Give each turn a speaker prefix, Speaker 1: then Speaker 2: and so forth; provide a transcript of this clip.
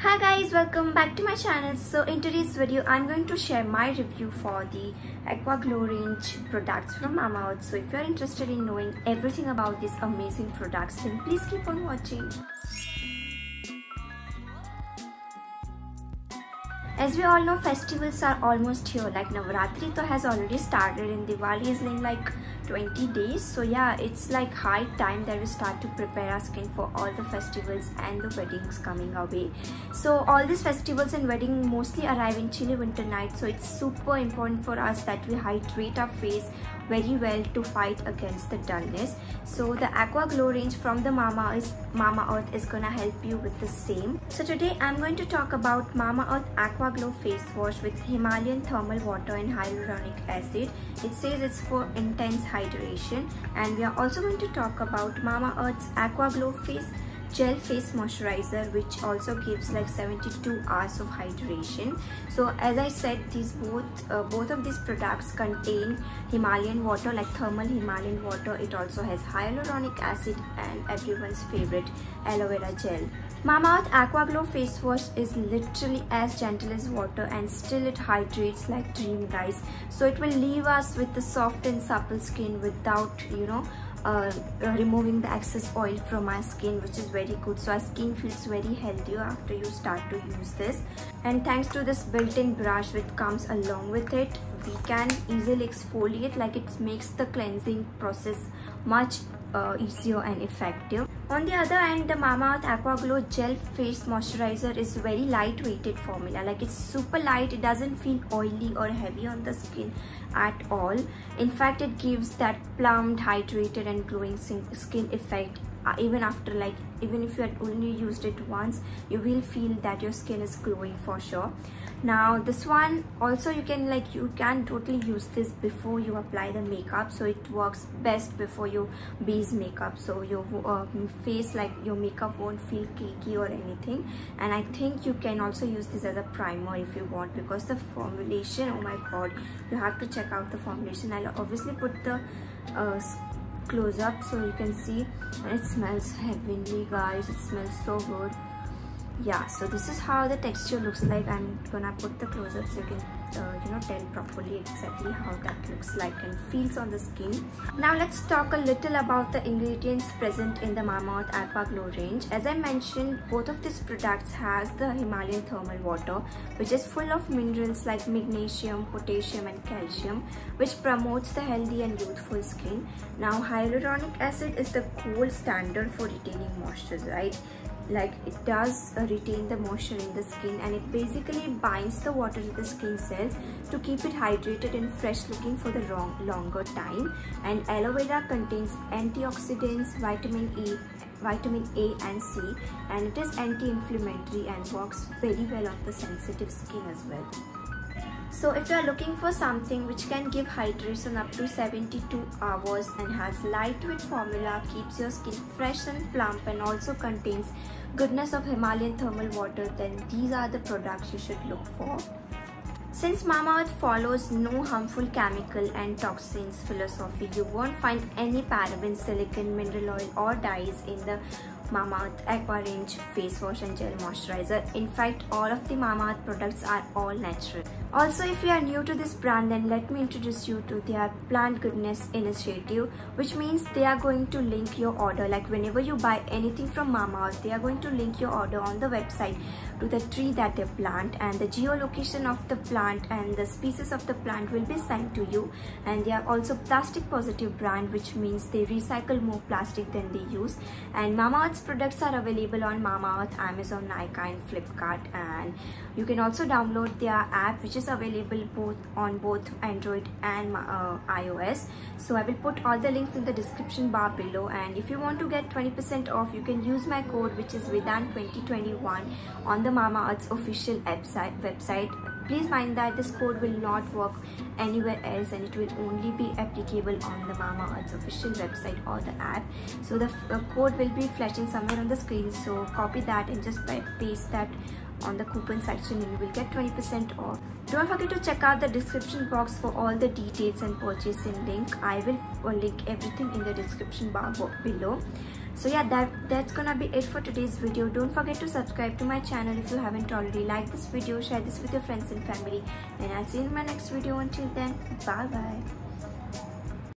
Speaker 1: Hi guys, welcome back to my channel. So in today's video I'm going to share my review for the Aqua Glow range products from Mamaearth. So if you're interested in knowing everything about these amazing products, then please keep on watching. As we all know, festivals are almost here. Like Navratri has already started and Diwali is in like 20 days. So yeah, it's like high time that we start to prepare our skin for all the festivals and the weddings coming our way. So all these festivals and weddings mostly arrive in chilly winter nights. So it's super important for us that we hydrate our face very well to fight against the dullness. So the Aqua Glow range from the Mamaearth is gonna help you with the same. So today I'm going to talk about Mamaearth Aqua Glow face wash with Himalayan thermal water and hyaluronic acid. It says it's for intense hydration. And we are also going to talk about Mamaearth's Aqua Glow gel face moisturizer, which also gives like 72 hours of hydration. So as I said, these both of these products contain Himalayan water, like thermal Himalayan water. It also has hyaluronic acid and everyone's favorite aloe vera gel. Mamaearth Aqua Glow face wash is literally as gentle as water and still it hydrates like dream, guys. So it will leave us with the soft and supple skin without removing the excess oil from our skin, which is very good. So our skin feels very healthier after you start to use this. And thanks to this built-in brush which comes along with it, we can easily exfoliate. Like it makes the cleansing process much easier and effective. On the other hand, the Mamaearth Aqua Glow gel face moisturizer is very lightweighted formula. Like it's super light, it doesn't feel oily or heavy on the skin at all. In fact, it gives that plumped, hydrated and glowing skin effect. Even if you had only used it once, you will feel that your skin is glowing for sure. Now this one also you can totally use this before you apply the makeup. So it works best before your base makeup, so your face, like your makeup won't feel cakey or anything. And I think you can also use this as a primer if you want, because the formulation, oh my god, you have to check out the formulation. I'll obviously put the close up so you can see. And it smells heavenly, guys. It smells so good. Yeah, so this is how the texture looks like. I'm gonna put the close up so you can tell properly exactly how that looks like and feels on the skin. Now let's talk a little about the ingredients present in the Mamaearth Aqua Glow range. As I mentioned, both of these products has the Himalayan thermal water, which is full of minerals like magnesium, potassium and calcium, which promotes the healthy and youthful skin. Now hyaluronic acid is the gold standard for retaining moisture, right? Like it does retain the moisture in the skin, and it basically binds the water to the skin cells to keep it hydrated and fresh looking for the longer time. And aloe vera contains antioxidants, vitamin A and C, and it is anti-inflammatory and works very well on the sensitive skin as well. So if you are looking for something which can give hydration up to 72 hours and has lightweight formula, keeps your skin fresh and plump, and also contains goodness of Himalayan thermal water, then these are the products you should look for. Since Mamaearth follows no harmful chemical and toxins philosophy, you won't find any parabens, silicone, mineral oil or dyes in the Mamaearth Aqua range face wash and gel moisturizer. In fact, all of the Mamaearth products are all natural. Also, if you are new to this brand, then let me introduce you to their Plant Goodness initiative, which means they are going to link your order. Like whenever you buy anything from Mamaearth, they are going to link your order on the website to the tree that they plant, and the geolocation of the plant and the species of the plant will be sent to you. And they are also plastic positive brand, which means they recycle more plastic than they use. And Mamaearth's products are available on Mamaearth, Amazon, Nykaa and Flipkart, and you can also download their app, which is available on both Android and iOS. So I will put all the links in the description bar below, and if you want to get 20% off, you can use my code, which is Vedant2021 on the Mamaearth's official website. Please mind that this code will not work anywhere else, and it will only be applicable on the Mamaearth's official website or the app. So the code will be flashing somewhere on the screen, so copy that and just paste that on the coupon section and you will get 20% off. Don't forget to check out the description box for all the details and purchasing link. I will link everything in the description bar below. So yeah, that's gonna be it for today's video. Don't forget to subscribe to my channel if you haven't already. Like this video, share this with your friends and family, and I'll see you in my next video. Until then, bye bye.